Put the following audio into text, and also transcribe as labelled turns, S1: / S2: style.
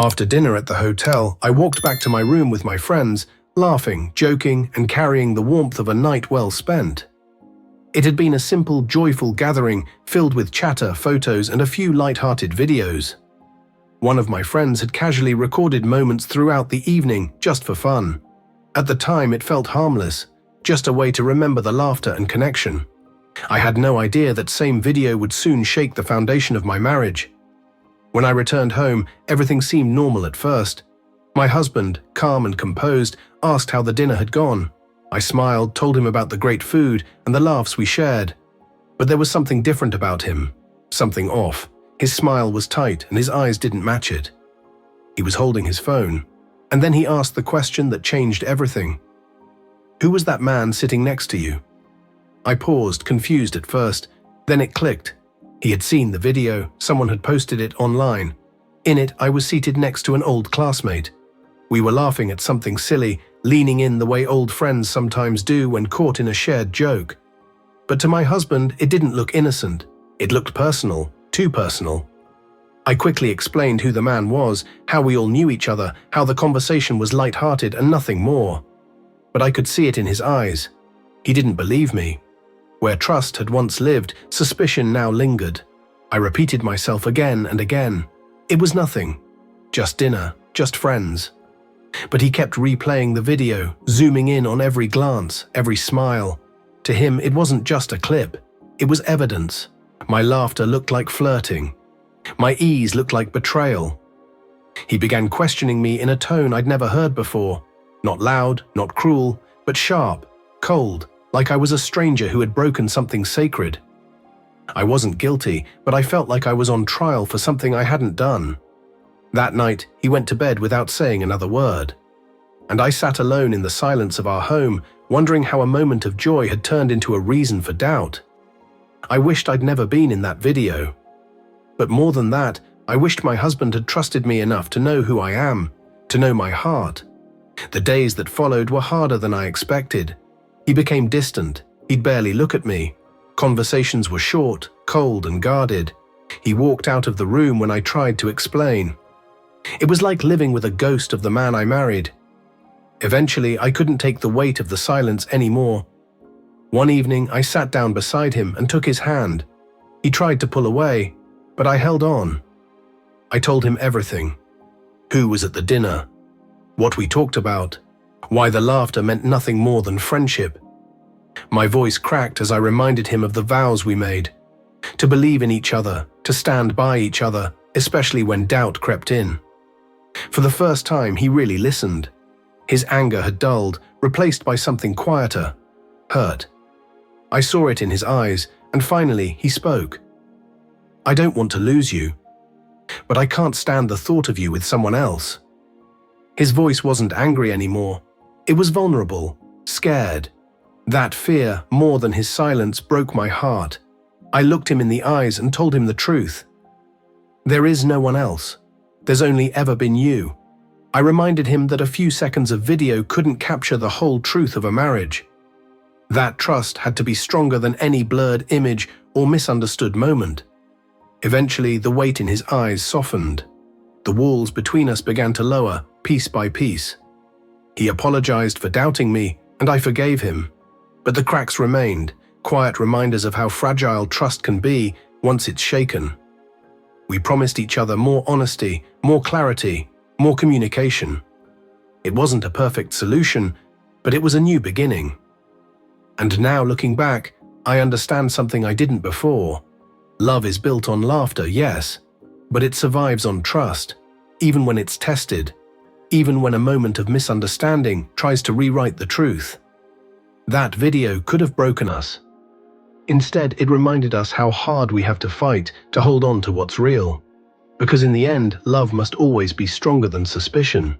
S1: After dinner at the hotel, I walked back to my room with my friends, laughing, joking, and carrying the warmth of a night well spent. It had been a simple, joyful gathering filled with chatter, photos, and a few light-hearted videos. One of my friends had casually recorded moments throughout the evening just for fun. At the time, it felt harmless, just a way to remember the laughter and connection. I had no idea that same video would soon shake the foundation of my marriage. When I returned home, everything seemed normal at first. My husband, calm and composed, asked how the dinner had gone. I smiled, told him about the great food and the laughs we shared. But there was something different about him, something off. His smile was tight and his eyes didn't match it. He was holding his phone, and then he asked the question that changed everything. "Who was that man sitting next to you?" I paused, confused at first. Then it clicked. He had seen the video, someone had posted it online. In it, I was seated next to an old classmate. We were laughing at something silly, leaning in the way old friends sometimes do when caught in a shared joke. But to my husband, it didn't look innocent. It looked personal, too personal. I quickly explained who the man was, how we all knew each other, how the conversation was light-hearted and nothing more. But I could see it in his eyes. He didn't believe me. Where trust had once lived, suspicion now lingered. I repeated myself again and again. It was nothing. Just dinner, just friends. But he kept replaying the video, zooming in on every glance, every smile. To him, it wasn't just a clip. It was evidence. My laughter looked like flirting. My ease looked like betrayal. He began questioning me in a tone I'd never heard before. Not loud, not cruel, but sharp, cold, like I was a stranger who had broken something sacred. I wasn't guilty, but I felt like I was on trial for something I hadn't done. That night, he went to bed without saying another word. And I sat alone in the silence of our home, wondering how a moment of joy had turned into a reason for doubt. I wished I'd never been in that video. But more than that, I wished my husband had trusted me enough to know who I am, to know my heart. The days that followed were harder than I expected. He became distant. He'd barely look at me. Conversations were short, cold, and guarded. He walked out of the room when I tried to explain. It was like living with a ghost of the man I married. Eventually, I couldn't take the weight of the silence anymore. One evening, I sat down beside him and took his hand. He tried to pull away, but I held on. I told him everything. Who was at the dinner? What we talked about? Why the laughter meant nothing more than friendship. My voice cracked as I reminded him of the vows we made. To believe in each other, to stand by each other, especially when doubt crept in. For the first time, he really listened. His anger had dulled, replaced by something quieter, hurt. I saw it in his eyes, and finally he spoke. "I don't want to lose you, but I can't stand the thought of you with someone else." His voice wasn't angry anymore. It was vulnerable, scared. That fear, more than his silence, broke my heart. I looked him in the eyes and told him the truth. There is no one else. There's only ever been you. I reminded him that a few seconds of video couldn't capture the whole truth of a marriage. That trust had to be stronger than any blurred image or misunderstood moment. Eventually, the weight in his eyes softened. The walls between us began to lower, piece by piece. He apologized for doubting me, and I forgave him. But the cracks remained, quiet reminders of how fragile trust can be once it's shaken. We promised each other more honesty, more clarity, more communication. It wasn't a perfect solution, but it was a new beginning. And now, looking back, I understand something I didn't before. Love is built on laughter, yes, but it survives on trust, even when it's tested, even when a moment of misunderstanding tries to rewrite the truth. That video could have broken us. Instead, it reminded us how hard we have to fight to hold on to what's real. Because in the end, love must always be stronger than suspicion.